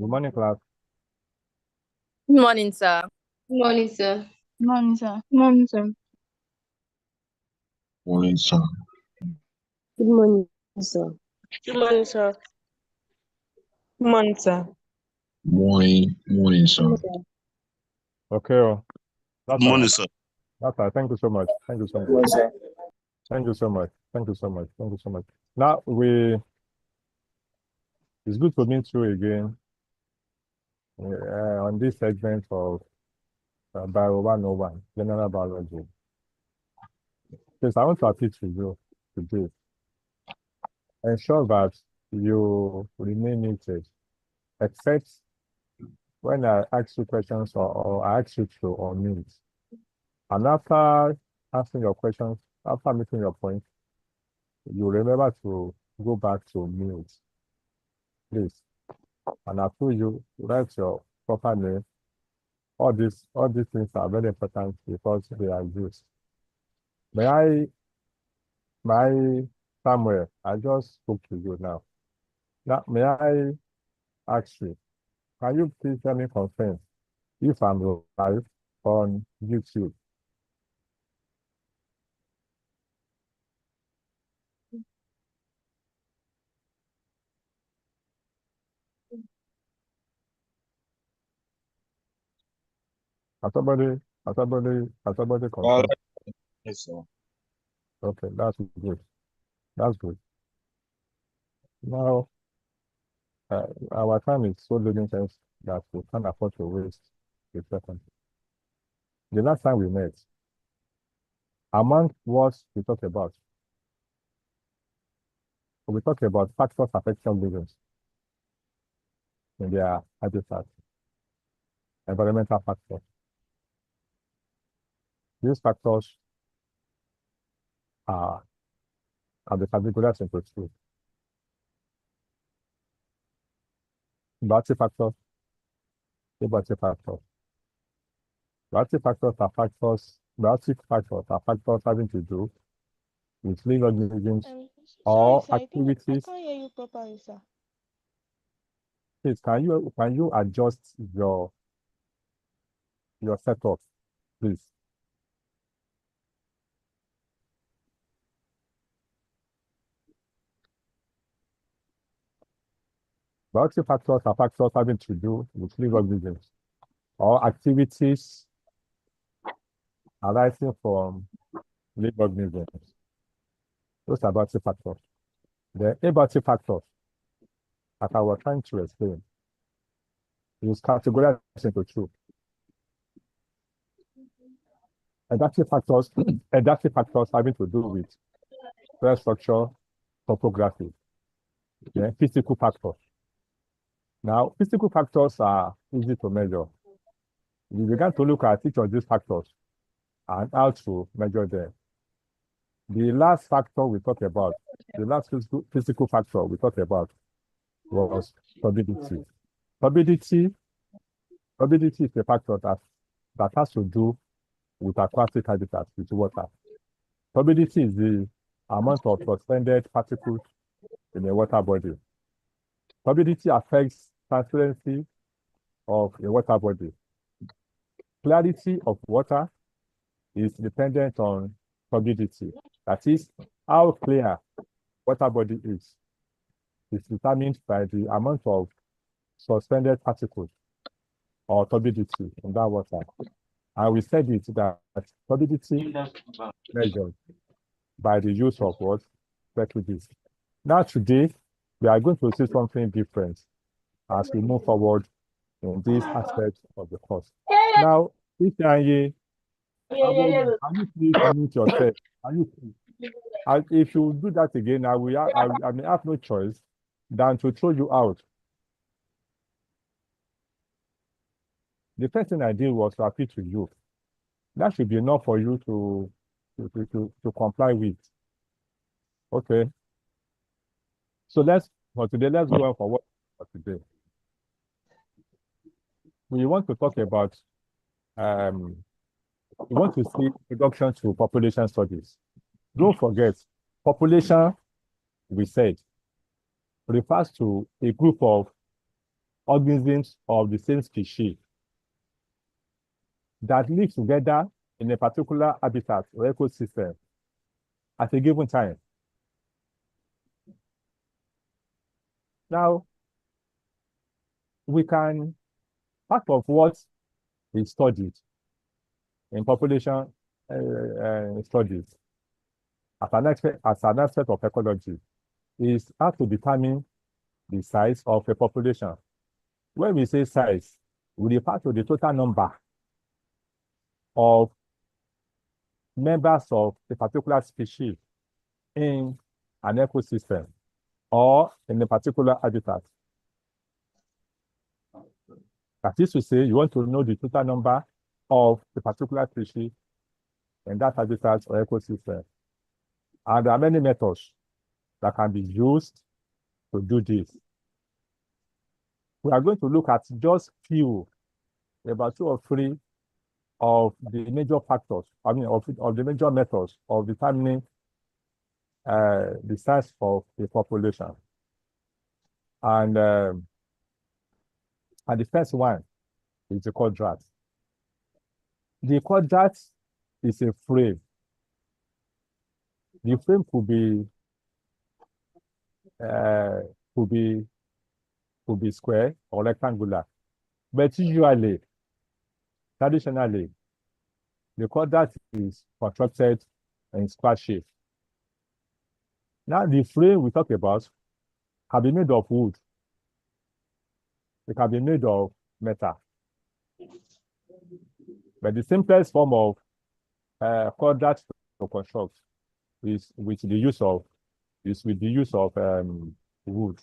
Good morning, class. Good morning, sir. Good morning, sir. Good morning, sir. Good morning, sir. Morning, sir. Good morning, sir. Good morning, sir. Good morning, sir. Morning, sir. Okay. Oh, Good morning, sir. that's all. Thank you so much. Thank you so Good morning, much. sir. Thank you so much. Thank you so much. Thank you so much. Now it's good to meet you again on this segment of Bio 101, General Biology. Yes, I want to appeal to you today. Ensure that you remain muted, except when I ask you questions or I ask you to unmute. And after answering your questions, after making your point, you remember to go back to mute, please. And I told you, write your proper name. All these things are very important because they are used. May Samuel, I just spoke to you now. Now, may I ask you, can you please let me confirm if I'm live on YouTube? Has somebody confirmed? Yes, sir. Okay, that's good. That's good. Now, our time is so limited that we can't afford to waste a second. The last time we met, among what we talked about factors affecting living in their habitat, environmental factors. These factors are can be categorized into two. Biotic factors, abiotic factors. Biotic factors are factors having to do with living organisms Sorry, or sir. I activities. can't hear you properly, sir. Please, can you adjust your setup, please? Biotic factors are factors having to do with living organisms or activities arising from living organisms. Those are biotic factors. The abiotic factors, as I was trying to explain, is categorized into two. Adaptive factors, adaptive factors having to do with soil structure, topography, then physical factors. Now, physical factors are easy to measure. We began to look at each of these factors and how to measure them. The last factor we talked about, the last physical factor we talked about was turbidity. Turbidity is a factor that has to do with aquatic habitat, with water. Turbidity is the amount of suspended particles in a water body. Turbidity affects transparency of a water body. Clarity of water is dependent on turbidity. That is, how clear water body is determined by the amount of suspended particles or turbidity in that water. And we said it that turbidity measured by the use of what? Petri disk. Now today, we are going to see something different as we move forward in this aspect of the course. Now, if can you please mute yourself? If you do that again, I may have no choice than to throw you out. The first thing I did was to appeal to you. That should be enough for you to comply with. Okay. So for today, let's go on for today. We want to talk about we want to see introduction to population studies. Don't forget, population, we said, refers to a group of organisms of the same species that live together in a particular habitat or ecosystem at a given time. Now, part of what we studied in population studies as an aspect of ecology is how to determine the size of a population. When we say size, we refer to the total number of members of a particular species in an ecosystem or in a particular habitat. That is to say, you want to know the total number of a particular species in that habitat or ecosystem. And there are many methods that can be used to do this. We are going to look at just few, about 2 or 3 of the major factors, of the major methods of determining the size of the population. And the first one is the quadrat. The quadrat is a frame. The frame could be square or rectangular, but usually traditionally, the quadrat is constructed in square shape. Now, the frame we talk about can be made of wood. It can be made of metal. But the simplest form of quadrat to construct is with the use of wood.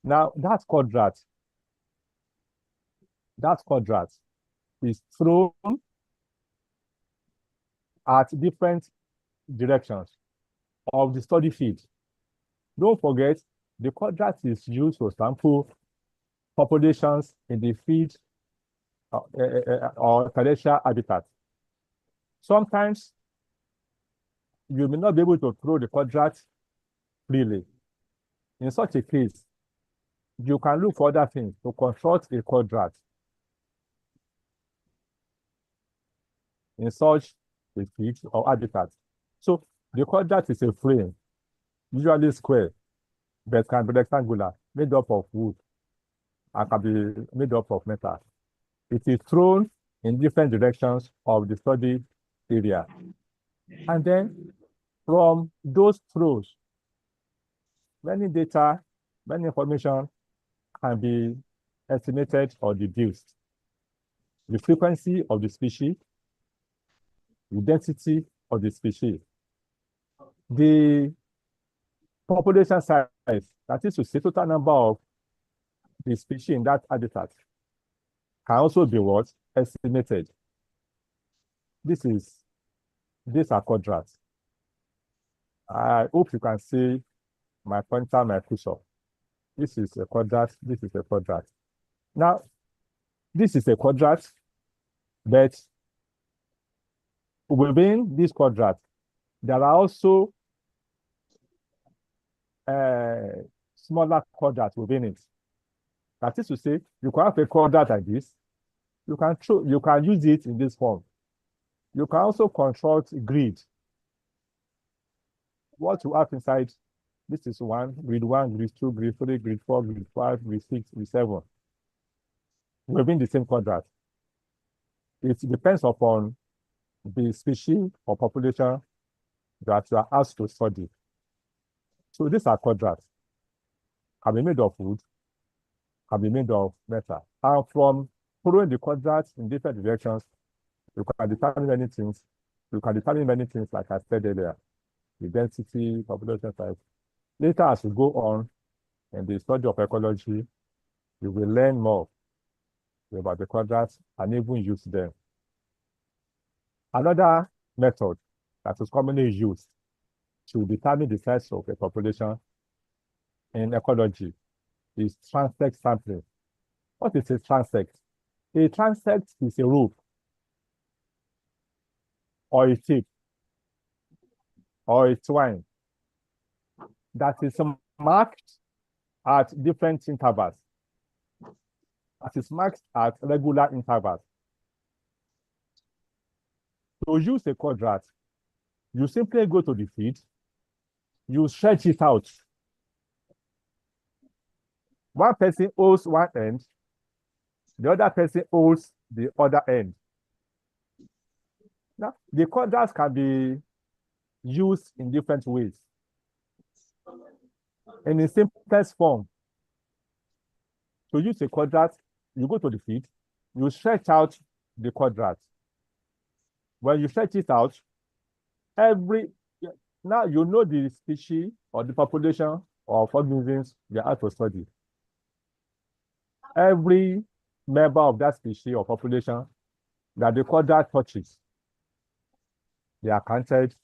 Now, that quadrat is thrown at different directions of the study field. Don't forget, the quadrat is used to sample populations in the field or terrestrial habitat. Sometimes you may not be able to throw the quadrat freely. In such a case, you can look for other things to construct a quadrat in such a field or habitat. So the quadrat is a frame, usually square, but can be rectangular, made up of wood, and can be made up of metal. It is thrown in different directions of the study area. And then from those throws, many data, many information can be estimated or deduced. The frequency of the species, the density of the species, the population size, that is to say, total number of the species in that habitat, can also be what? Estimated. These are quadrats. I hope you can see my pointer, my cursor. This is a quadrat, this is a quadrat. Now, this is a quadrat, but within this quadrat, there are also smaller quadrats within it. That is to say, you can have a quadrat like this. You can use it in this form. You can also construct a grid. What you have inside, this is grid 1, grid 2, grid 3, grid 4, grid 5, grid 6, grid 7. Within the same quadrat. It depends upon the species or population that you are asked to study. So these are quadrats. Can be made of wood, can be made of metal. And from following the quadrats in different directions, you can determine many things. You can determine many things, like I said earlier, the density, population size. Later, as we go on in the study of ecology, you will learn more about the quadrats and even use them. Another method that is commonly used to determine the size of a population in ecology is transect sampling. What is a transect? A transect is a rope or a tip or a twine that is marked at different intervals. That is marked at regular intervals. To use a quadrat, you simply go to the field, you stretch it out. One person holds one end, the other person holds the other end. Now, the quadrats can be used in different ways. In the simplest form, to use a quadrat, you go to the field, you stretch out the quadrat. When you stretch it out, now you know the species or the population of organisms you are to study. Every member of that species or population that the quadrat touches, they are counted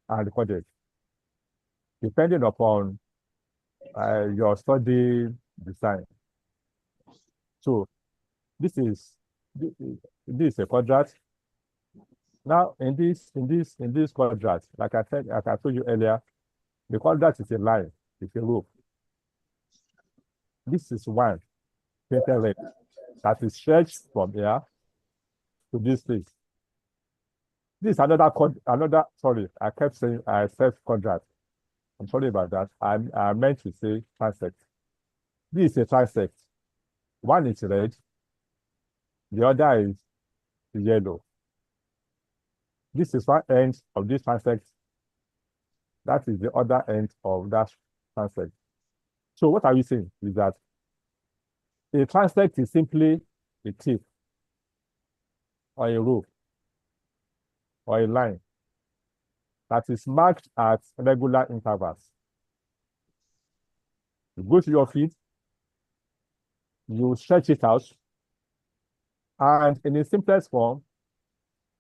and recorded, depending upon your study design. So this is a quadrat. Now, in this quadrat, like I told you earlier, the quadrat is a line, it's a rope. This is one painted leg that is stretched from here to this place. This is sorry, I kept saying I said quadrat. I'm sorry about that. I meant to say transect. This is a transect. One is red, the other is yellow. This is one end of this transect. That is the other end of that transect. So what are we saying is that a transect is simply a tip or a row or a line that is marked at regular intervals. You go to your feet, you stretch it out, and in its simplest form,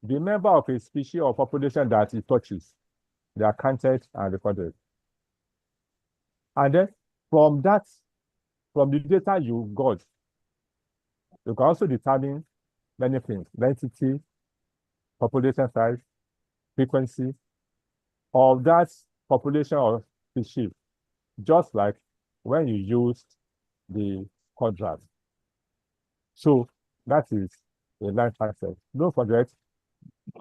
the member of a species or population that it touches, they are counted and recorded. And then from the data you got, you can also determine many things: density, population size, frequency of that population or species, just like when you used the quadrat. So that is a line transect. Don't forget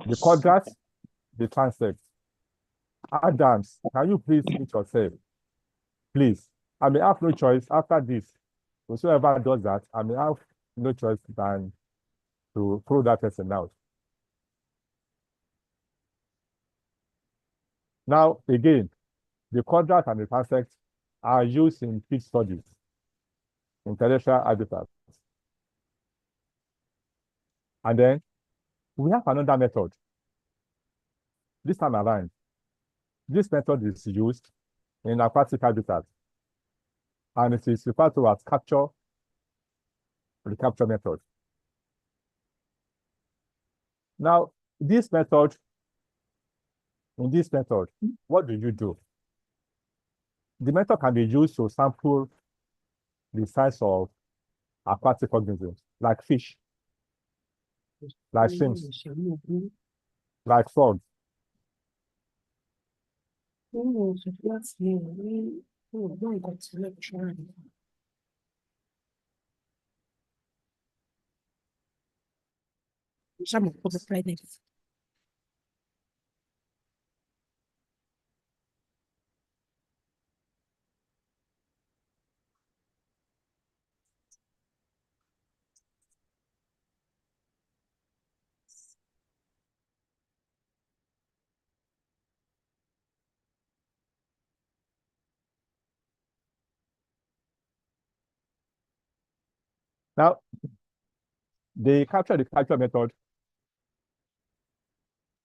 the quadrat, the transect. Adams, can you please meet yourself? Please. I may have no choice after this. Whosoever does that, I may have no choice than to throw that person out. Now, again, the quadrat and the transect are used in field studies, in terrestrial habitats. And then we have another method. This time around, this method is used in aquatic habitats, and it is referred to as capture-recapture method. Now, in this method, what do you do? The method can be used to sample the size of aquatic organisms, like fish, like shrimps, like frogs. Now, the capture-recapture method,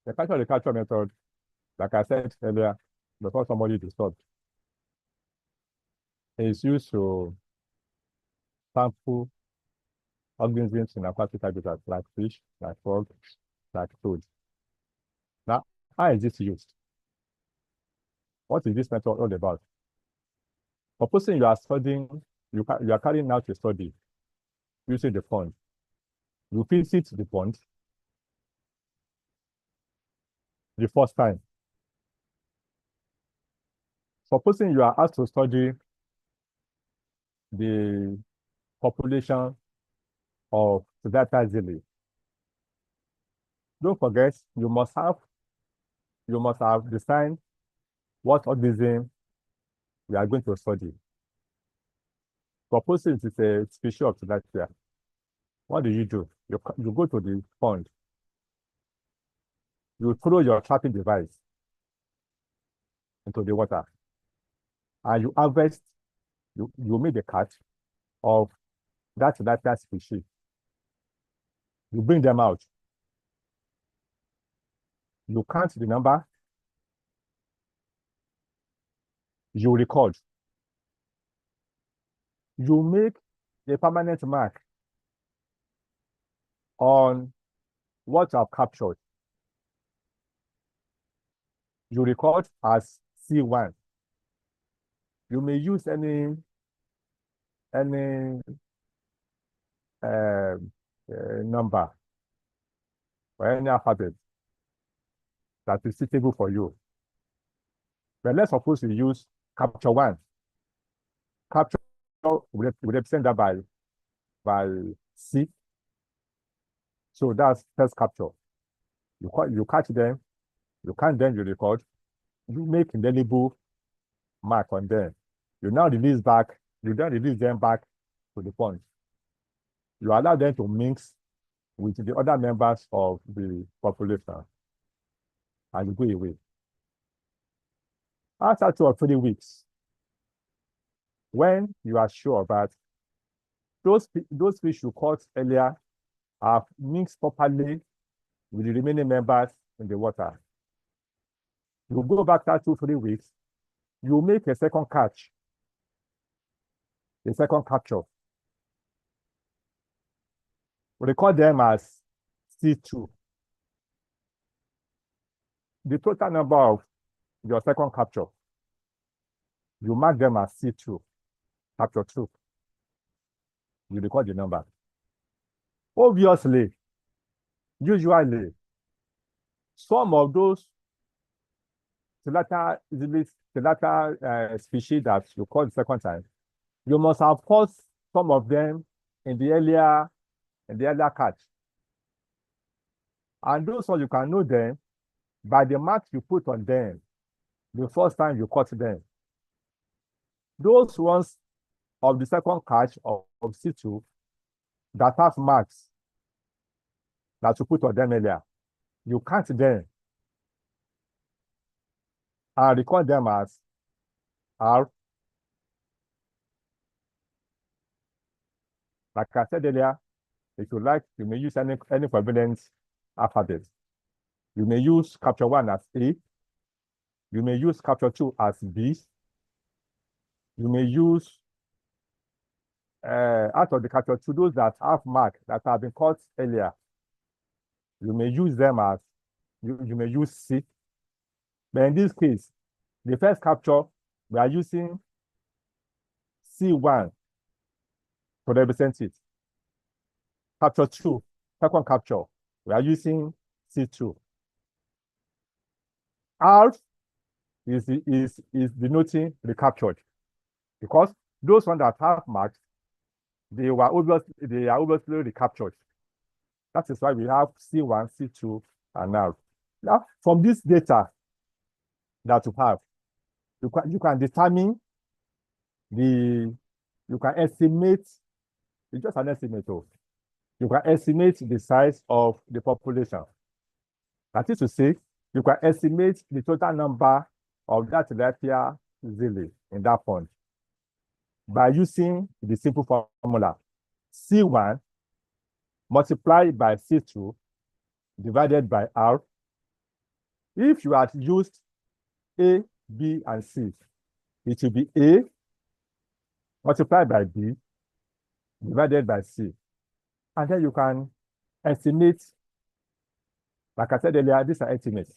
like I said earlier, before somebody disturbed, is used to sample organisms in aquatic habitats like fish, like frogs, like toads. Now, how is this used? What is this method all about? Supposing you are studying, you are carrying out a study using the pond. You visit the pond the first time. Supposing you are asked to study the population of Zili. Don't forget, you must have designed what organism we are going to study. Supposing it is a species of tilapia. What do? You go to the pond. You throw your trapping device into the water, and you harvest. You make a catch of that tilapia species. You bring them out. You count the number. You record. You make a permanent mark on what you have captured. You record as C1. You may use any number or any alphabet that is suitable for you. But let's suppose you use capture 1. Capture will represent that by C. So that's first capture. You catch them, you count them, you record, you make indelible mark on them. You now release them back to the pond. You allow them to mix with the other members of the population, and you go away. After 2 or 3 weeks, when you are sure that those fish you caught earlier have mixed properly with the remaining members in the water, you go back after 2 or 3 weeks, you make a second catch, a second capture. We record them as C2. The total number of your second capture, you mark them as C2, capture 2. You record the number. Obviously, usually, some of those tilapia species that you caught the second time, you must have caught some of them in the earlier catch. And those ones, you can know them by the marks you put on them the first time you caught them. Those ones of the second catch of C2 that have marks that you put on them earlier, you count them and record them as R. Like I said earlier, if you like, you may use any covalent alphabet. You may use capture 1 as A. You may use capture 2 as B. You may use, out of the capture 2, those that have mark that have been caught earlier, you may use them as, you may use C. But in this case, the first capture, we are using C1 to represent it. Capture 2, second capture, we are using C2. R is denoting recaptured, because those ones that have marks, they are obviously recaptured. That is why we have C1, C2, and R. Now, from this data that you have, you can determine you can estimate, it's just an estimate. You can estimate the size of the population. That is to say, you can estimate the total number of that tilapia zili in that pond by using the simple formula C1 multiplied by C2 divided by R. If you had used A, B, and C, it will be A multiplied by B divided by C. And then you can estimate, like I said earlier, these are estimates.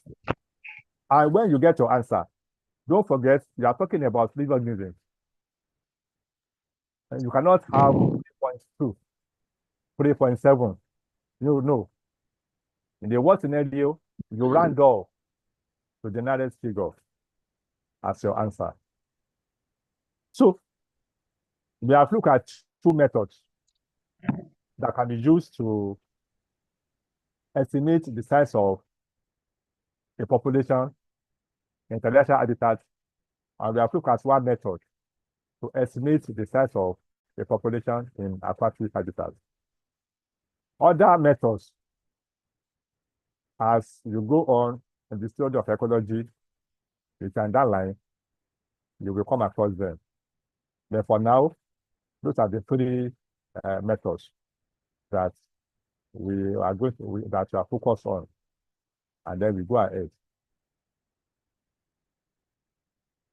And when you get your answer, don't forget, you are talking about living organisms. And you cannot have 3.2, 3.7. No. In the worst scenario, you round off to the nearest figure as your answer. So, we have looked at 2 methods that can be used to estimate the size of a population in terrestrial habitat, and we have looked at 1 method to estimate the size of a population in aquatic habitat. Other methods, as you go on in the study of ecology, you can underline, you will come across them. But for now, those are the 3 methods that we are focused on, and then we go ahead.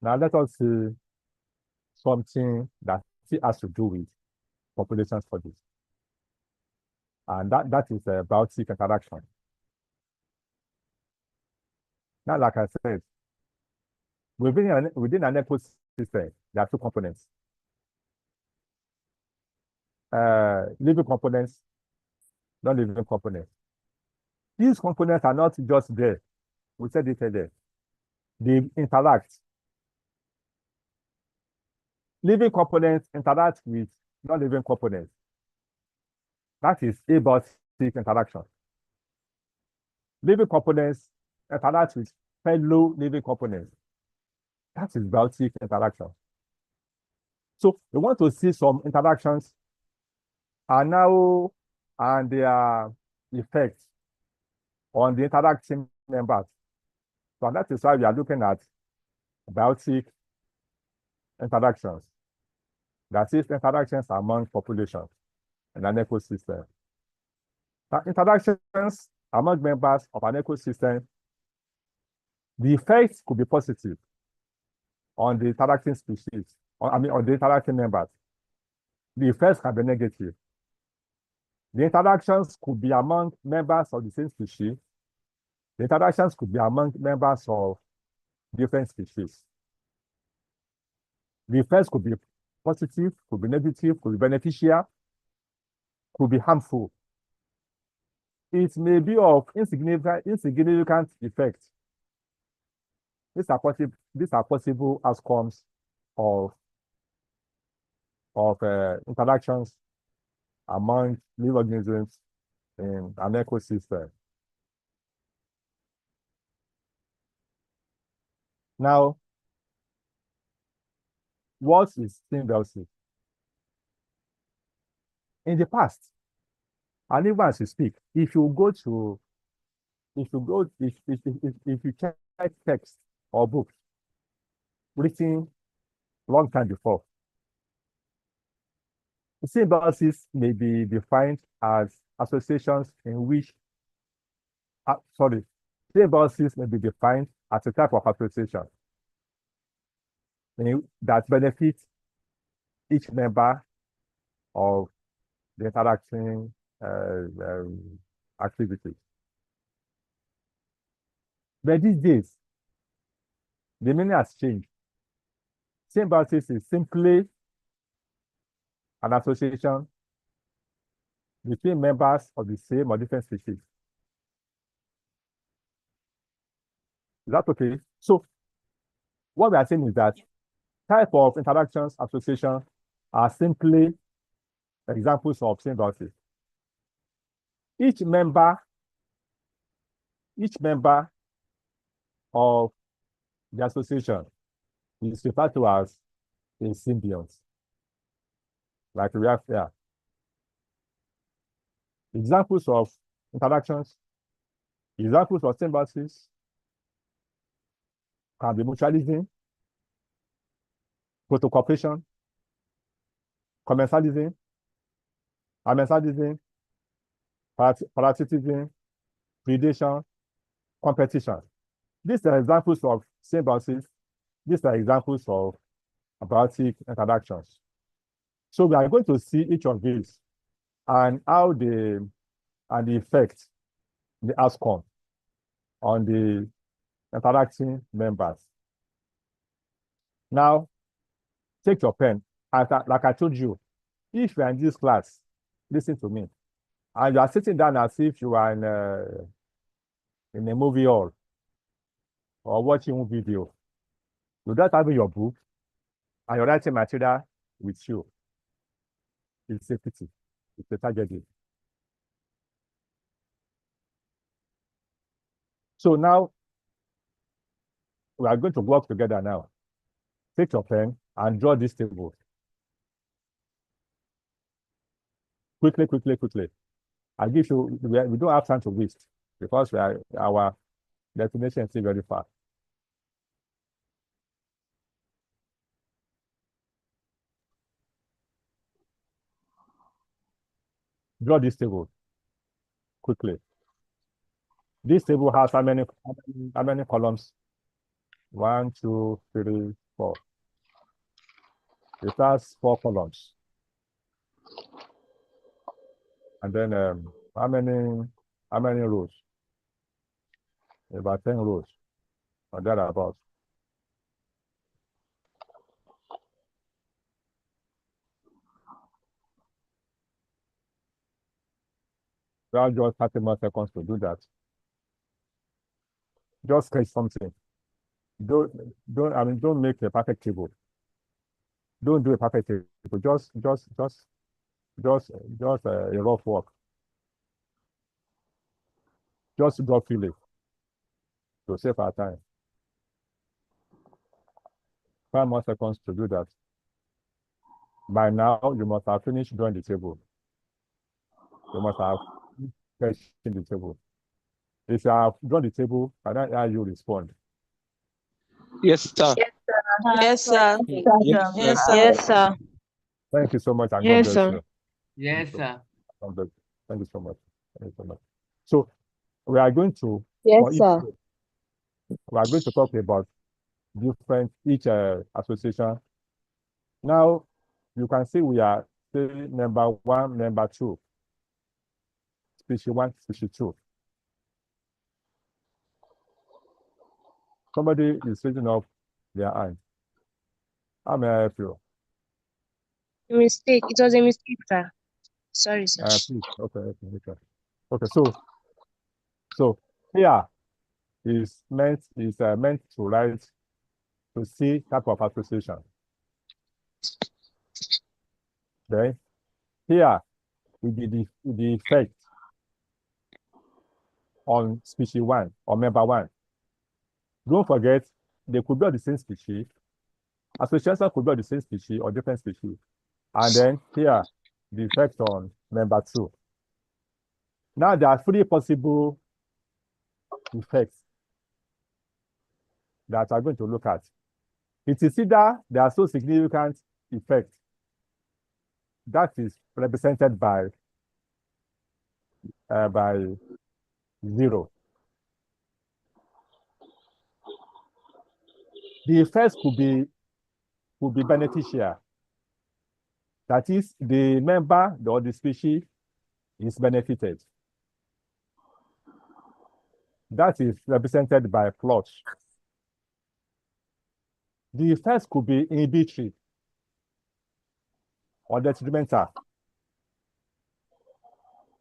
Now let us see something that has to do with population studies, and that is biotic interaction. Now, like I said, within an ecosystem, there are 2 components. Living components, non-living components. These components are not just there. We said it earlier. They interact. Living components interact with non-living components. That is abiotic interaction. Living components interact with fellow living components. That is biotic interaction. So we want to see some interactions and they are effect on the interacting members. So that is why we are looking at biotic interactions. That is interactions among populations in an ecosystem. Now, interactions among members of an ecosystem, the effects could be positive on the interacting species, on the interacting members. The effects can be negative. The interactions could be among members of the same species. The interactions could be among members of different species. The effects could be positive, could be negative, could be beneficial, could be harmful. It may be of insignificant effect. These are possible outcomes of interactions among living organisms in an ecosystem. Now, what is symbiosis? In the past, and even as you speak, if you check text or books written long time before, symbiosis may be defined as associations in which, symbiosis may be defined as a type of association that benefits each member of the interacting activity. But these days, the meaning has changed. Symbiosis is simply an association between members of the same or different species. Is that okay? So what we are saying is that type of interactions, association are simply examples of symbiosis. Each member of the association is referred to as a symbiont, like we have here. Examples of interactions, examples of symbiosis can be mutualism, protocooperation, commensalism, amensalism, parasitism, predation, competition. These are examples of symbiosis. These are examples of biotic interactions. So we are going to see each of these and how the effect, the outcome on the interacting members. Now, take your pen. Like I told you, if you are in this class, listen to me, and you are sitting down as if you are in a movie hall or watching a video, without having your book and your writing material with you, it's a pity. It's a tragedy. So now, we are going to work together now. Take your pen and draw this table. Quickly. I give you, we don't have time to waste because our destination is still very far. Draw this table quickly. This table has how many columns? 1, 2, 3, 4. It has 4 columns. And then how many rows? About 10 rows or thereabouts. We have just 30 more seconds to do that. Just sketch something. Don't make a perfect table. Don't do a perfect table. Just a rough work. Just draw freely to save our time. 5 more seconds to do that. By now, you must have finished drawing the table. You must have sketching the table. If you have drawn the table, can I hear you respond? Yes, sir. Yes, sir. Yes, Yes, sir. sir. Yes, sir. Thank you so much, and Yes, God bless sir. you. Yes, sir. God bless you. Thank you so much. Thank you so much. So we are going to, for Yes, each sir. group, we are going to talk about different each association. Now you can see we are say number 1, number 2, species 1, species 2. Somebody is raising up their hand. How may I help you? Mistake. It was a mistake, sir. Sorry, sir. Please. Okay. So here is meant to write to see type of association. Then here will be the effect on species 1 or member 1. Don't forget, they could be of the same species. Association could be of the same species or different species. And then here, the effect on member 2. Now there are 3 possible effects that I'm going to look at. It is either there are so significant effect that is represented by 0. The effects could be beneficial. That is, the member or the species is benefited. That is represented by plus. The effects could be inhibitory or detrimental.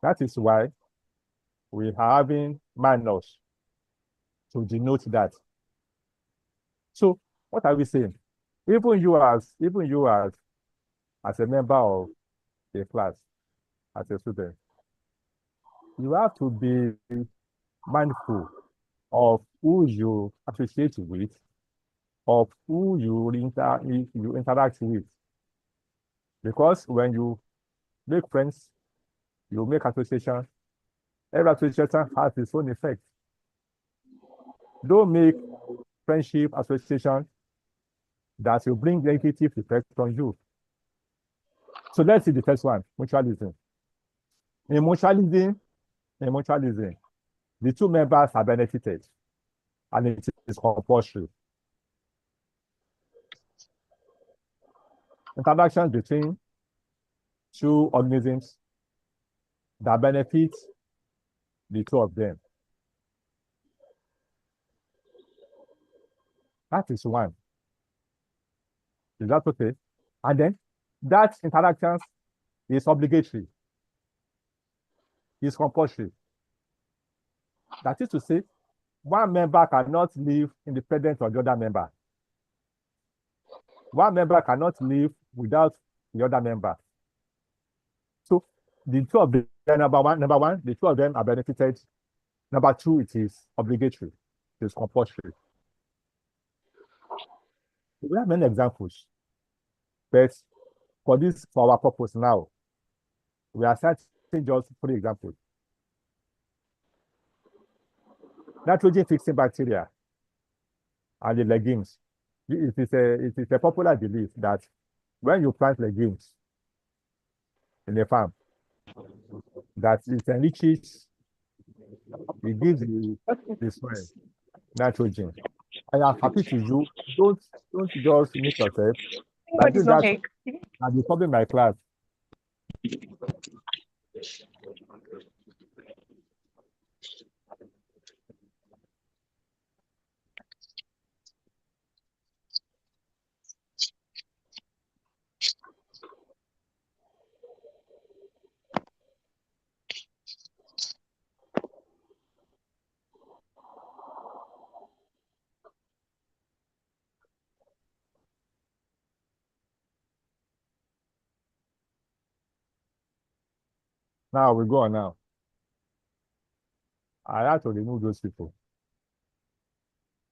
That is why we are having minus to denote that. So what are we saying? Even you as a member of a class, as a student, you have to be mindful of who you associate with, of who you interact with. Because when you make friends, you make association, every association has its own effect. Don't make friendship association that will bring negative effect on you. So let's see the first one, mutualism. In mutualism, the 2 members are benefited, and it is compulsory. Interactions between 2 organisms that benefit the 2 of them. That is 1. Is that okay? And then that interactions is obligatory. Is compulsory. That is to say, 1 member cannot live independent of the other member. 1 member cannot live without the other member. So the 2 of them, number one, the 2 of them are benefited. Number 2, it is obligatory. It is compulsory. We have many examples, but for our purpose now, we are citing just 3 examples. Nitrogen fixing bacteria and the legumes. It is a popular belief that when you plant legumes in a farm, that it enriches, it gives the soil nitrogen. I am happy to you. Don't just make yourself. I do that. I'll be covering my class. Now we go on now. I have to remove those people.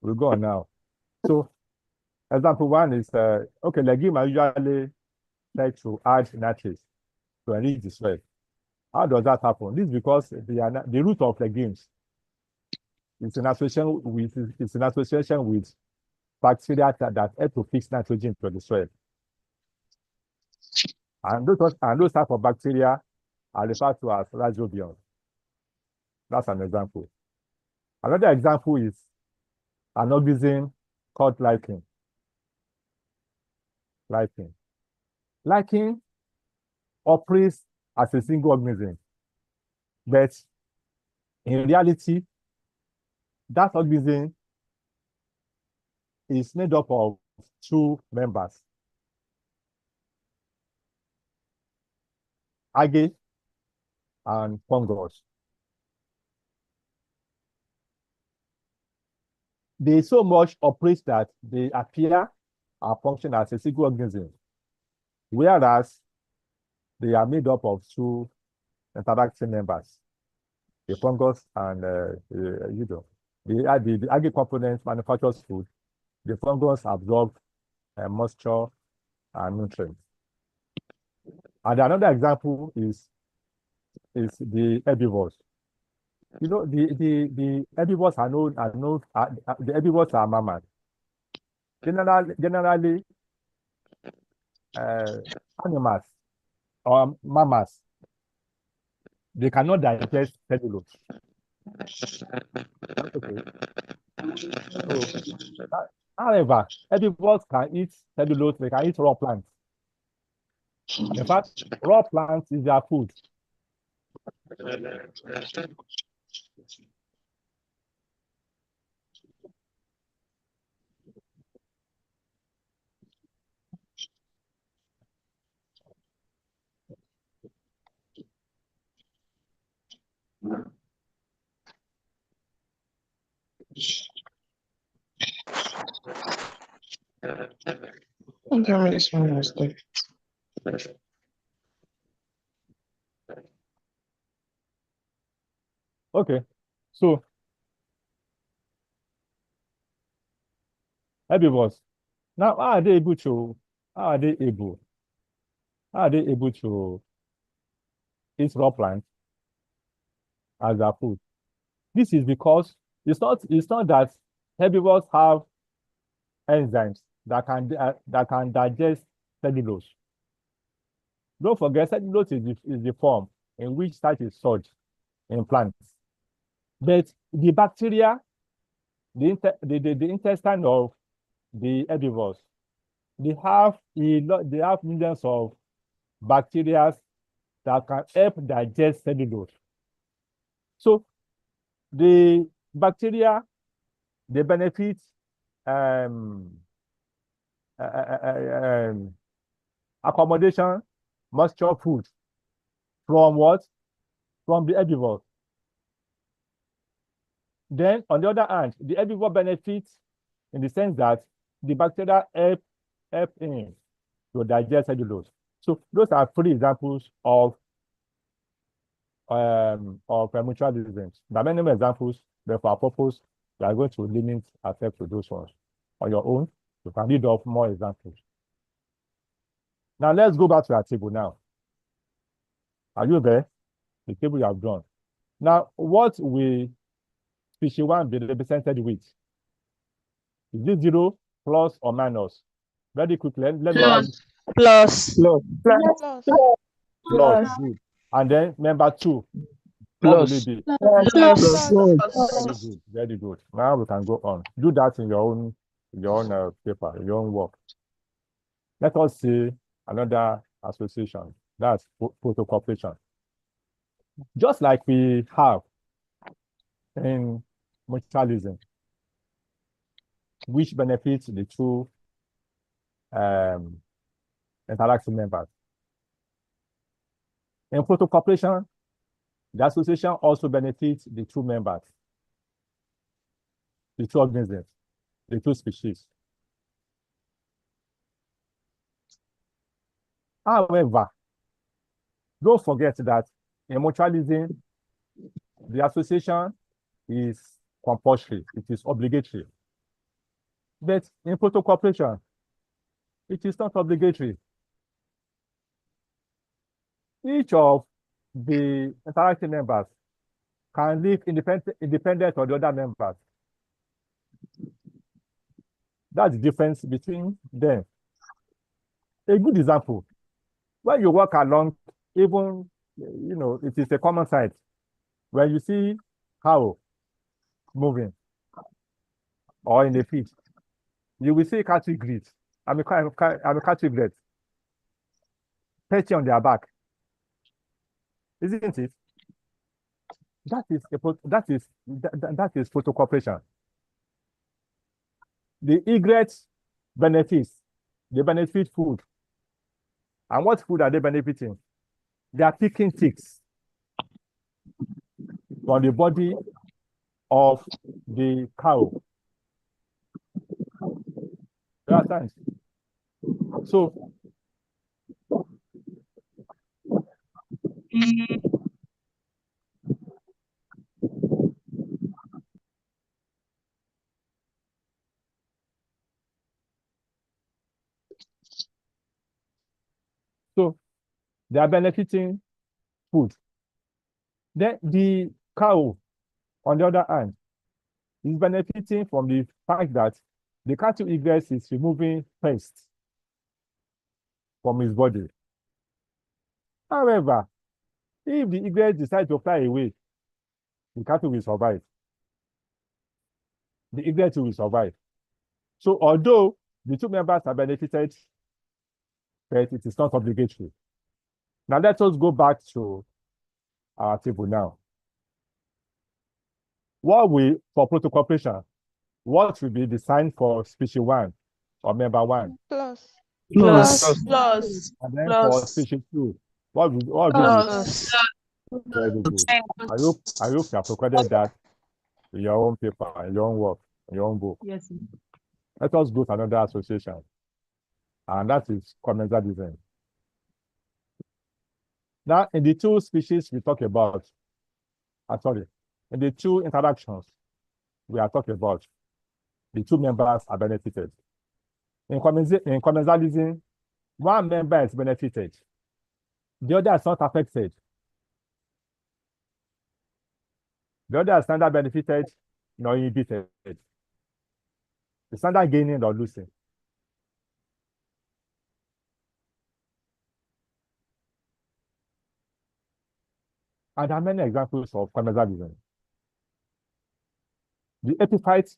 We go on now. So example 1 is okay, legumes are usually like to add nitrates to enrich the soil. How does that happen? This is because the root of legumes is in association with bacteria that help to fix nitrogen to the soil. And those type of bacteria are referred to as rhizobiums. That's an example. Another example is an organism called lichen. Lichen operates as a single organism, but in reality, that organism is made up of two members, algae and fungus. They so much operate that they appear and function as a single organism, whereas they are made up of two interacting members, the fungus and the algae component manufactures food. The fungus absorbs moisture and nutrients. And another example is the herbivores. You know, the herbivores the herbivores are mammals. Generally, animals or mammals, they cannot digest cellulose. Okay. So, however, herbivores can eat cellulose, they can eat raw plants. In fact, raw plants is their food. Okay, so herbivores. Now, how are they able to eat raw plants as their food? This is because it's not that herbivores have enzymes that can digest cellulose. Don't forget, cellulose is the form in which starch is stored in plants. But the bacteria, the intestine of the herbivores, they have millions of bacteria that can help digest cellulose. So the bacteria, they benefit accommodation, moisture, food from what? From the herbivores. Then, on the other hand, the herbivore benefits in the sense that the bacteria help in to digest cellulose. So those are three examples of mutualisms. There are many more examples, but for our purpose, we are going to limit ourselves to those ones. On your own, you can read off more examples. Now let's go back to our table now. Are you there? The table you have drawn. Now, what will species 1 be represented with? Is this 0, plus, or minus? Very quickly, let me know. Plus. Plus. Good. And then number 2. What will it be? Plus. Very good. Very good. Now we can go on. Do that in your own paper, your own work. Let us see another association. That's photocooperation. Just like we have in mutualism, which benefits the two interacting members. In photocooperation, the association also benefits the two members, the two organisms, the two species. However, don't forget that in mutualism, the association is compulsory, it is obligatory. But in photocooperation, it is not obligatory. Each of the interacting members can live independent of the other members. That's the difference between them. A good example, when you walk along, even, it is a common sight. When you see cow moving or in the field, you will see cattle grit. I'm a cattle grit perching on their back, isn't it? That is photocooperation. The egrets benefits, they benefit food. And what food are they benefiting? They are picking ticks from the body of the cow. You understand? So they are benefiting food. Then the cow, on the other hand, is benefiting from the fact that the cattle egress is removing pests from his body. However, if the egress decides to fly away, the cattle will survive. The egress will survive. So although the two members are benefited, but it is not obligatory. Now let us go back to our table now. For protocooperation, what will be the sign for species 1 or member 1? Plus. And then for species 2, what will be Plus. very good. I hope you have recorded that in your own paper, in your own work, in your own book. Yes. Let us go to another association, and that is commensalism. Now, in the two species we talk about, in the two interactions we are talking about, the two members are benefited. In commensalism, one member is benefited, the other is not affected. The other is neither benefited nor inhibited. It's neither gaining or losing. And there are many examples of commensalism. The epiphyte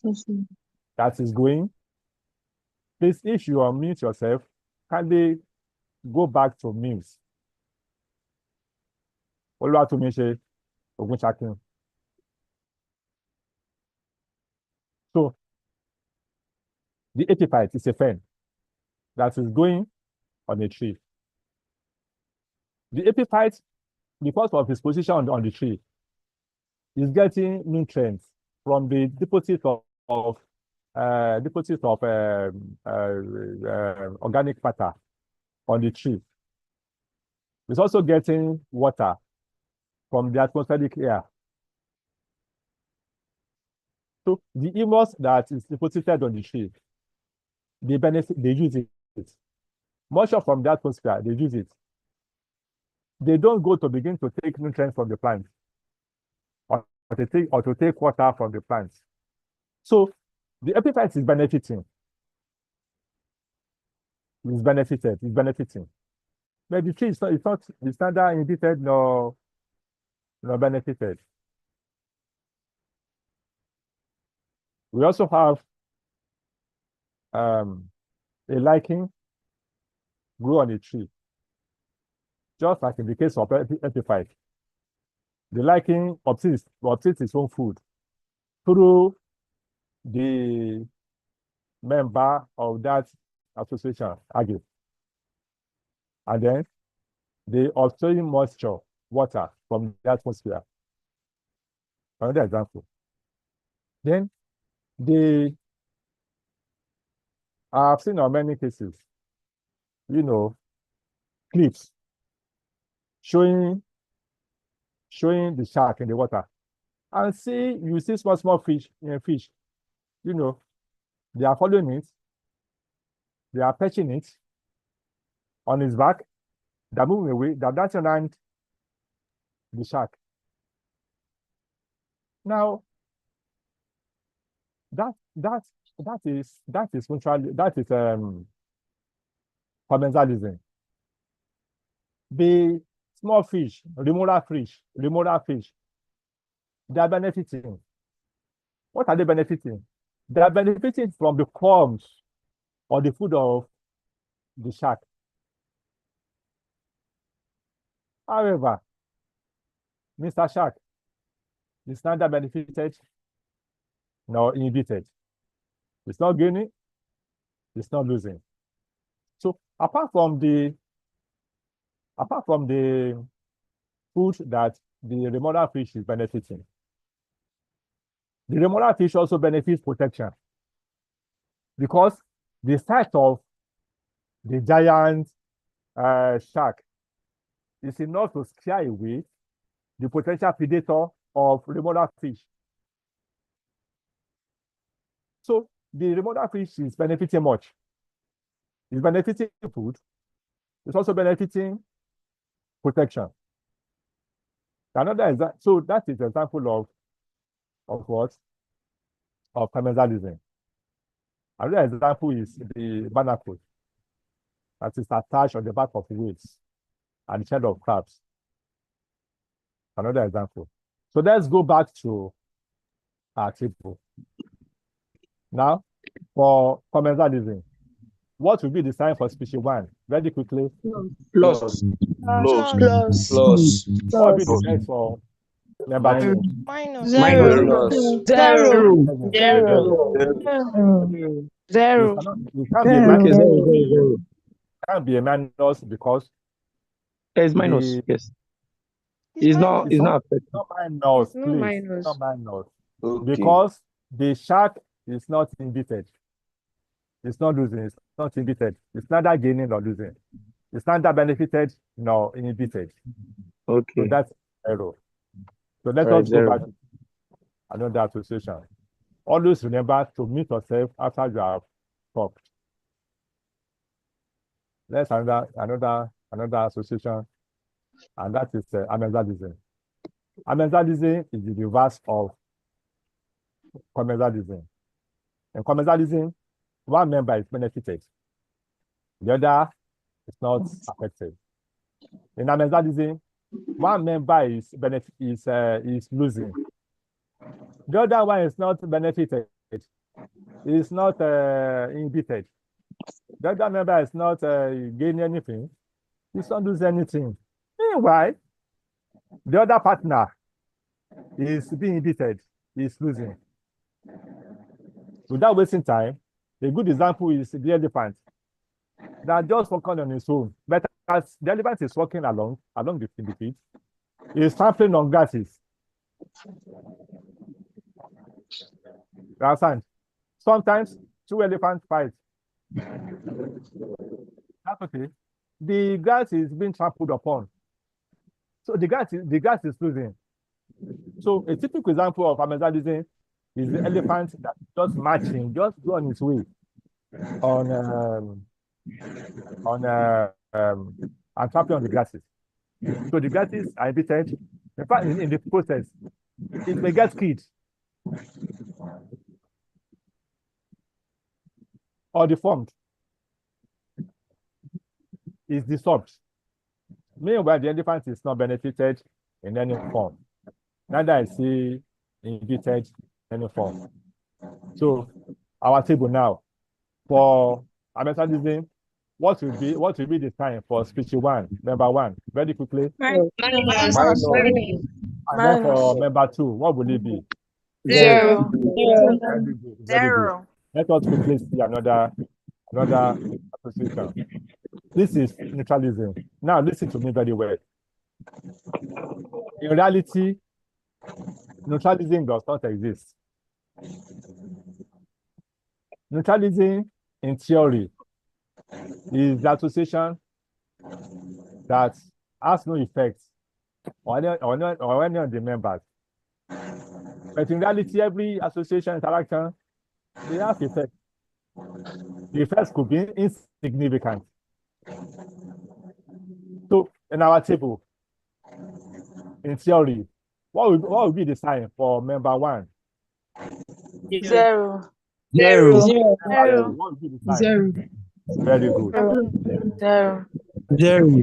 that is going, please, if you unmute yourself, kindly go back to memes. Oluwatomise Ogunchakin. So, the epiphyte is a fern that is going on a tree. The epiphyte, because of his position on the tree, is getting nutrients from the deposit of organic matter on the tree. It's also getting water from the atmospheric air. So the humus that is deposited on the tree, they use it. Moisture from the atmosphere, they use it. They don't go to begin to take nutrients from the plant or to take water from the plant. So the epiphyte is benefiting. It's benefiting. But the tree is neither inhibited nor benefited. We also have a lichen grew on a tree, just like in the case of epiphyte. The lichen obtains its own food through the member of that association, algae. And then they obtain moisture, water from the atmosphere. Another example. Then I've seen in many cases, clips showing the shark in the water. And you see small fish, they are following it, they are perching it on his back, they're moving away, they're dancing around the shark. Now, that is commensalism. The small fish, remote fish, they are benefiting. What are they benefiting? They are benefiting from the crumbs or the food of the shark. However, Mr. Shark is neither benefited nor inhibited. It's not gaining, it's not losing. So apart from the food that the remote fish is benefiting, the remote fish also benefits protection, because the size of the giant shark is enough to scare away the potential predator of remote fish. So the remote fish is benefiting much. It's benefiting food. It's also benefiting protection. Another example, so that is an example of what? Of commensalism. Another example is the barnacle that is attached on the back of whales and the shell of crabs. Another example. So let's go back to our table. Now, for commensalism, what will be the sign for species 1? Very quickly. Plus. Plus. What will be the sign for number 2? Minus. Zero. Zero. Zero. It can't be a minus. It can't be a minus because It's minus. the- Yes. It's not affected. not minus, No please. minus. Not minus. Okay. Because the shark is not inhibited. It's not losing. It's not inhibited. It's neither gaining nor losing. It's neither benefited nor inhibited. So Okay. that's error. So let Right, us go zero. back to another association. Always remember to mute yourself after you have talked. Let's another association, and that is amensalism. Amensalism is the reverse of commensalism. In commensalism, one member is benefited, the other is not affected. In amensalism, one member is losing, the other one is not benefited, is not inhibited. The other member is not gaining anything, he's not losing anything. Meanwhile, the other partner is being inhibited, is losing. Without wasting time, a good example is the elephant that just walking on his own. But as the elephant is walking along the feet, he is trampling on grasses. You understand? Sometimes 2 elephants fight. That's okay. The grass is being trampled upon. So the grass is losing. So a typical example of amensalism is the elephant that just marching, just go on his way and trampling on the grasses. So the grasses are inhibited. In fact, in the process, it may get killed or deformed. Is disturbed. Meanwhile, the elephant is not benefited in any form. Neither is he inhibited in any form. So our table now for amensalism, what will be the sign for species 1, member 1? Very quickly. Minus. And then for member 2, what will it be? Zero. Very good. Very good. Let us quickly see another association. This is neutralism. Now listen to me very well. In reality, neutralism does not exist. Neutralism, in theory, is the association that has no effect on any of the members. But in reality, every association interaction, they have effect. The effects could be insignificant. So in our table, in theory, what would be the sign for member 1? Zero. Zero. Zero. What would be the sign? Zero. Very good. Zero. Zero.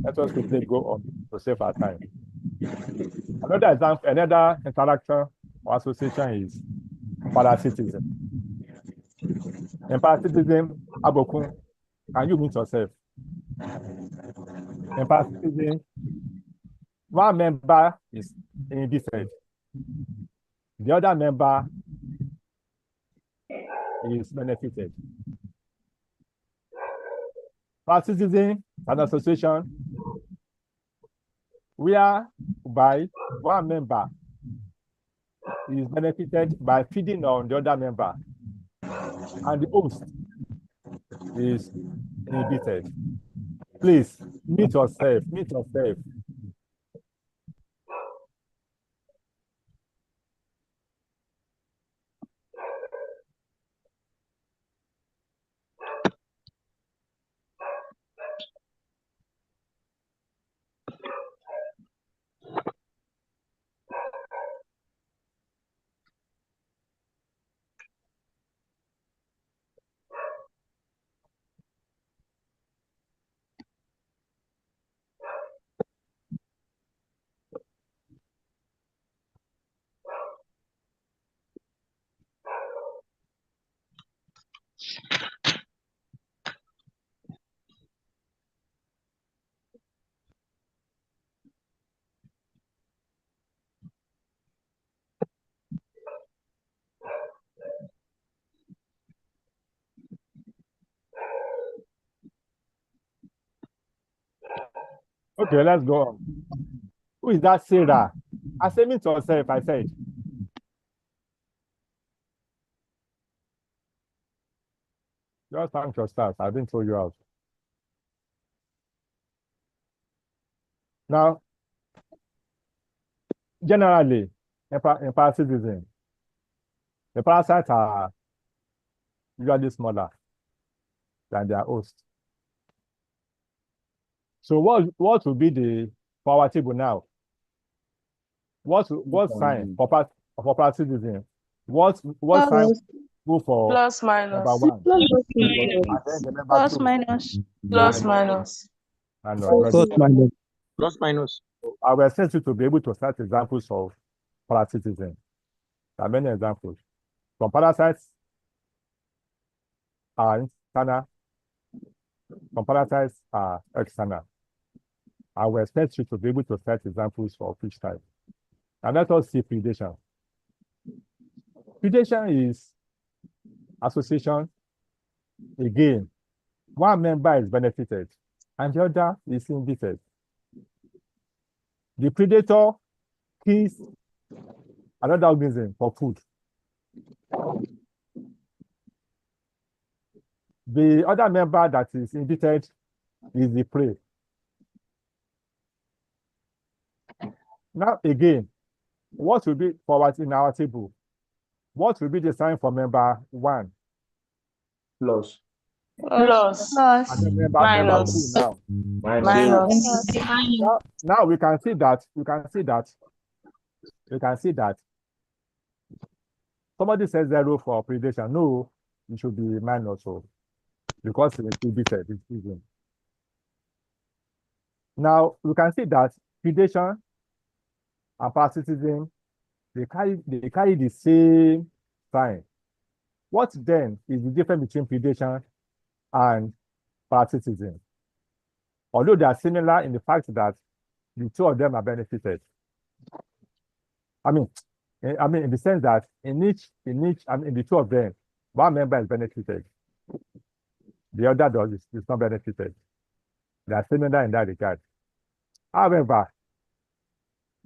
Let us quickly go on to save our time. Another example, another interaction or association is parasitism. In parasitism, Abokun, can you mute yourself? In parasitism, one member is inhibited. The other member is benefited. Parasitism is an association whereby one member is benefited by feeding on the other member, and the host is inhibited. Please mute yourself. Mute yourself. Okay, let's go on. Who is that Sarah? I said mute yourself, I said. Just thank your stars. I didn't throw you out. Now, generally, in parasitism, the parasites are usually smaller than their host. So what will be the power table now? What sign for parasitism? What sign go for Plus number minus. 1? Plus And then the number Plus 2. minus. Plus minus. And Plus minus. Plus minus. I will expect you to be able to start examples of parasitism. There are many examples. Some parasites are internal, some parasites are external. I will expect you to be able to start examples of each type. And let us see predation. Predation is association. Again, one member is benefited and the other is inhibited. The predator kills another organism for food. The other member that is inhibited is the prey. Now again, what will be forward in our table? What will be the sign for member 1? Plus. Plus. And then member 2 Minus. now. Minus. Now we can see that somebody says 0 for predation. No, it should be minus, so because it's inhibited, it's even. Now we can see that predation and parasitism, they carry the same sign. What then is the difference between predation and parasitism? Although they are similar in the fact that the two of them are benefited. I mean, in the sense that in the two of them, one member is benefited, the other is not benefited. They are similar in that regard. However,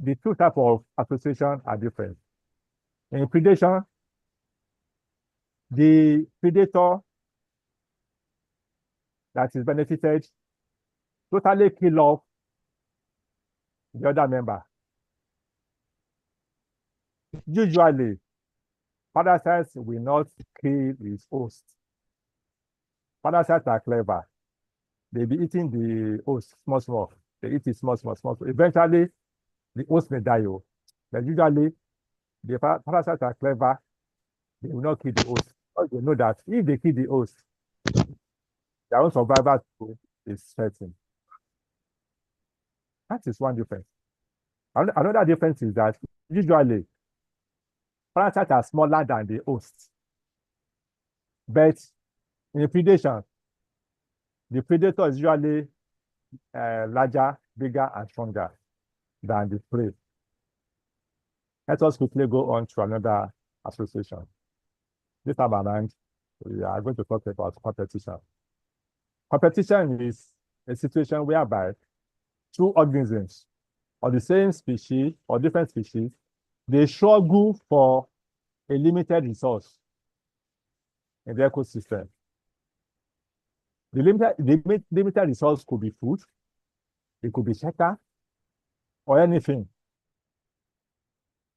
the two types of association are different. In predation, the predator that is benefited totally kill off the other member. Usually, parasites will not kill its host. Parasites are clever. They be eating the host small. They eat it small. Eventually, the host may die. But usually, the parasites are clever. They will not kill the host. Because they know that if they kill the host, their own survival is certain. That is one difference. Another difference is that usually parasites are smaller than the host. But in predation, the predator is usually larger, bigger, and stronger than the prey. Let us quickly go on to another association. This time around, we are going to talk about competition. Competition is a situation whereby two organisms of the same species or different species, they struggle for a limited resource in the ecosystem. The limited resource could be food, it could be shelter, or anything.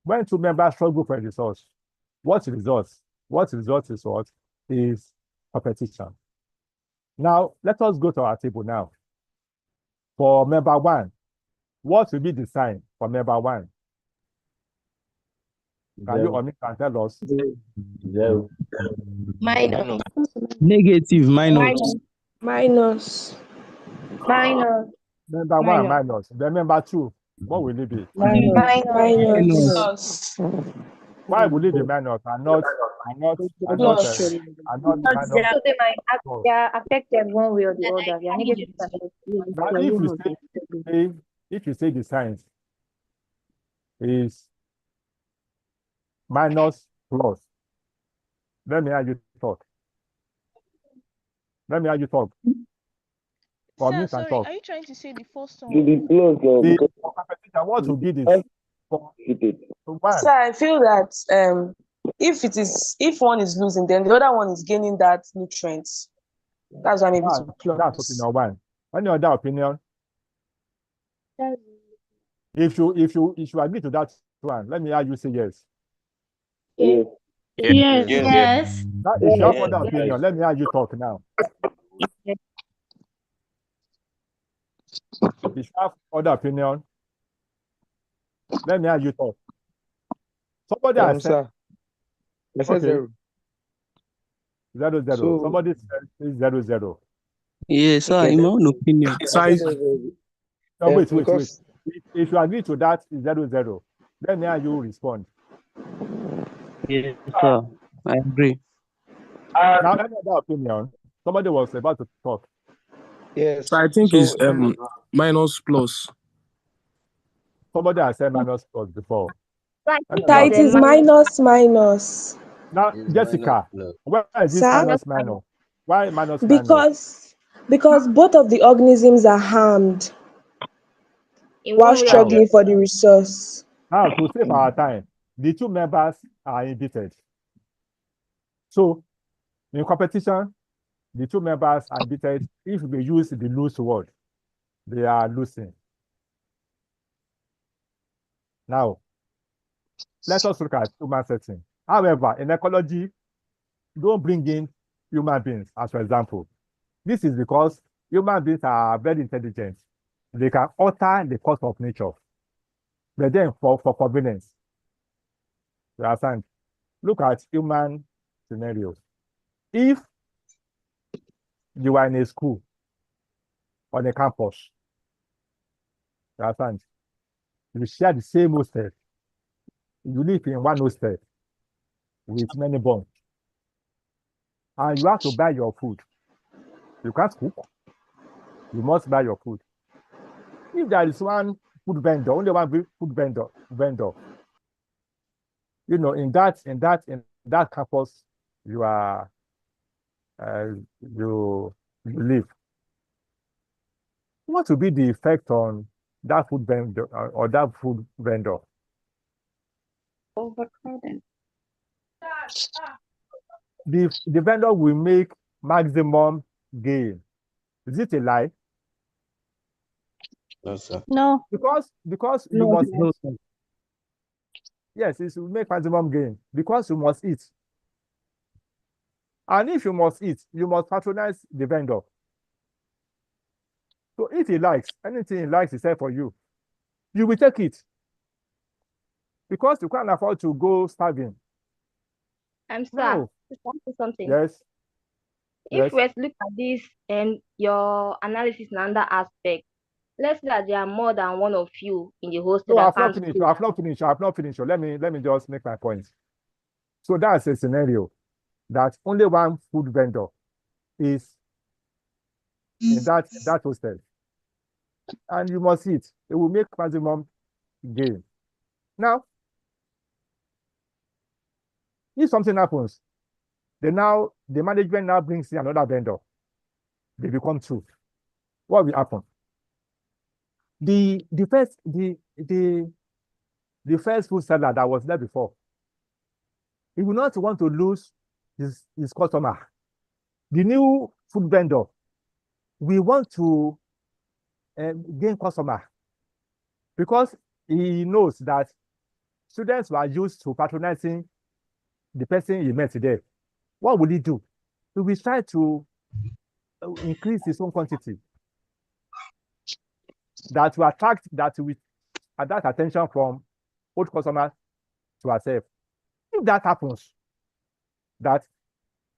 When two members struggle for a resource, what results? What results is what? Is competition. Now, let us go to our table now. For member one, what will be the sign for member one? Can you or me can tell us? Zero. Minus. Negative minus. Minus. Minus. Member one, minus. Then member two, what will it be? Minus. Plus. Why will it be minus and not Plus. minus? So they are affected one way or the other. They are negative. Now, if you say the signs is minus plus, let me hear you talk. Let me hear you talk. Sir, sorry, are you trying to say the first one? The competition, what will be this? Sir, I feel that if one is losing, then the other one is gaining that nutrients. That's why maybe it's plus. That's opinion one. Any other opinion? If you agree to that one, let me hear you say yes. Yes. Now, if you have other opinion, let me hear you talk now. If you have other opinion, let me hear you talk. Somebody has said, I said okay, 0. 0-0. So- Somebody said 0-0. Yes, sir. In my own opinion. No, wait. because- If you agree to that, it's 0-0. Let me hear you respond. Yes, sir. I agree. Now, any other opinion? Somebody was about to talk. Yes. So I think it's minus plus. Somebody has said minus plus before. It is minus. Now, Jessica, why is this Sir? minus? Why minus? Because both of the organisms are harmed while struggling for the resource. Now, to save our time, the two members are inhibited. So, in competition, the two members are inhibited. If they use the lose word, they are losing. Now, let us look at human setting. However, in ecology, don't bring in human beings as for example. This is because human beings are very intelligent. They can alter the course of nature. But then for convenience, you understand? Look at human scenarios. If you are in a school on a campus, you understand? You share the same hostel. You live in one hostel with many bonds. And you have to buy your food. You can't cook. You must buy your food. If there is one food vendor, only one food vendor, you know, in that campus, you are you live. What will be the effect on that food vendor or that food vendor? Overcrowding. The vendor will make maximum gain. Is it a lie? No, sir. No. Because you must eat. Yes, it will make maximum gain because you must eat. And if you must eat, you must patronize the vendor. So if he likes, anything he likes is there for you, you will take it. Because you can't afford to go starving. Sir, No. something. Yes. If we look at this and your analysis in another aspect, let's say that there are more than one of you in the hostel. No, I've not finished. Let me just make my point. So that's a scenario that only one food vendor is in that hostel. And you must eat. It will make maximum gain. Now, if something happens, the management now brings in another vendor. They become two. What will happen? The first food seller that was there before, he will not want to lose his customer. The new food vendor, we want to gain customer because he knows that students were used to patronizing the person he met today. What will he do? He will try to increase his own quantity that will attract attention from old customers to ourselves. If that happens, that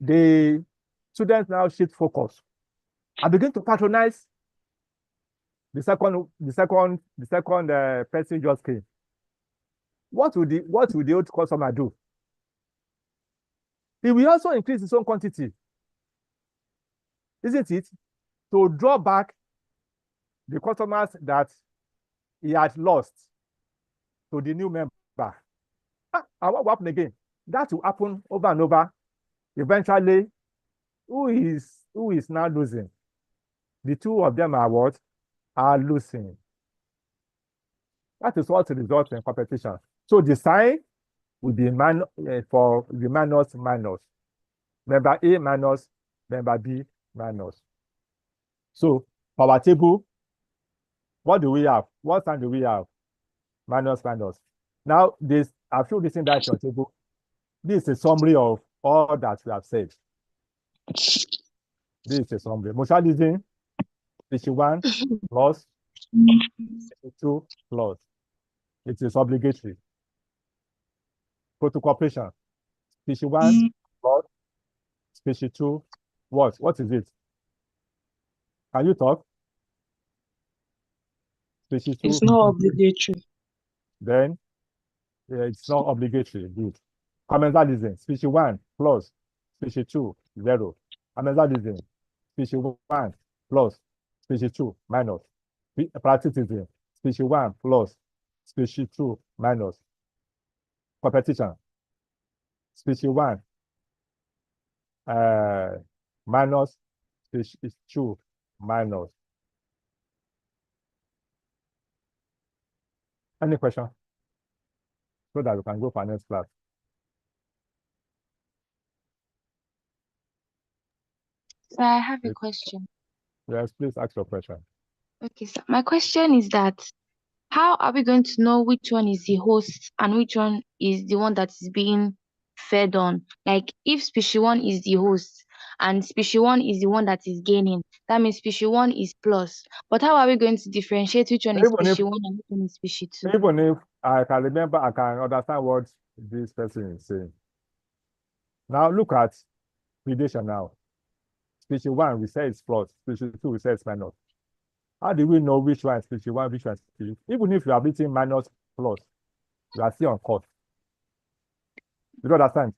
the students now shift focus and begin to patronize the second person just came. What will the old customer do? He will also increase his own quantity, isn't it? To draw back the customers that he had lost to the new member. And what will happen again? That will happen over and over. Eventually, who is now losing? The two of them are what? Are losing. That is what results in competition. So the sign will be for the minus. Member A minus, member B minus. So for our table, what do we have? What sign do we have? Minus. Now, I've shown this in that your table. This is a summary of all that we have said. This is a summary. Mutualism, species 1 plus, species 2 plus. It is obligatory. Protocol cooperation, species 1 plus, species 2 what? What is it? Can you talk? Species 2. It's not obligatory. Then it's not obligatory. Good. Commensalism, species 1 plus, species 2 0. Commensalism, species 1 plus, species 2 minus. Parasitism, species 1 plus, species 2 minus. Competition, species 1 minus, species 2 minus. Any question? So that we can go for next class. So I have a question. Yes, please ask your question. Okay, so my question is that how are we going to know which one is the host and which one is the one that is being fed on? Like if species 1 is the host and species 1 is the one that is gaining, that means species 1 is plus. But how are we going to differentiate which one is species 1 and which one is species 2? Even if I can remember, I can understand what this person is saying. Now look at predation now. Species 1, we say it's plus. Species 2, we say it's minus. How do we know which one is species 1, which one is species 2? Even if you are written minus plus, you are still on course. You don't understand?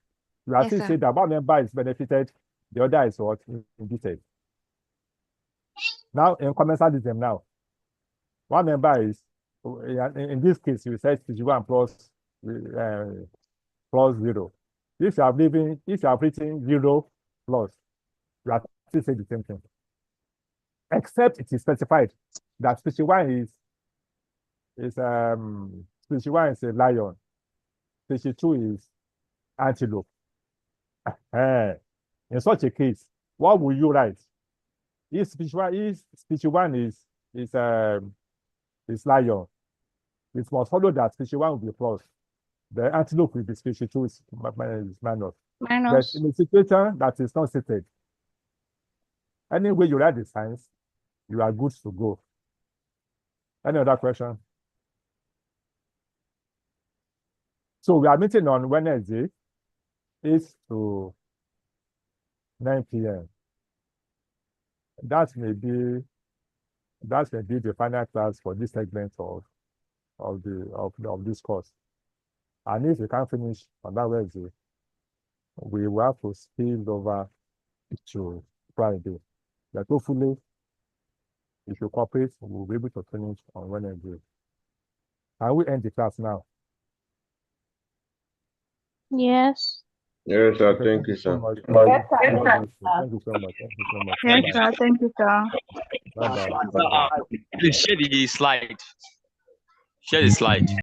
You are still saying that one member is benefited, the other is what? Induced. Now, in commensalism now, one member is, in this case, you say species 1 plus 0. If you have written 0 plus, you are still saying the same thing. Except it is specified that species 1 is a lion, species 2 is antelope. In such a case, what will you write? If species 1 is lion, it must follow that species 1 will be plus. The antelope will be species 2 is minus. But in a situation that is not stated, anyway you write the signs, you are good to go. Any other question? So we are meeting on Wednesday, 8 to 9 p.m. That may be the final class for this segment of this course. And if we can't finish on that Wednesday, we will have to spill over to Friday. But hopefully, if you cooperate, we'll be able to finish on Wednesday. Can we end the class now? Yes. Yes, sir. Okay, Thank you, sir. much. Yes, sir. Thank you so much. Thank you so much. Yes, sir. Thank you, sir. Bye-bye. Please share the slide. Share the slide.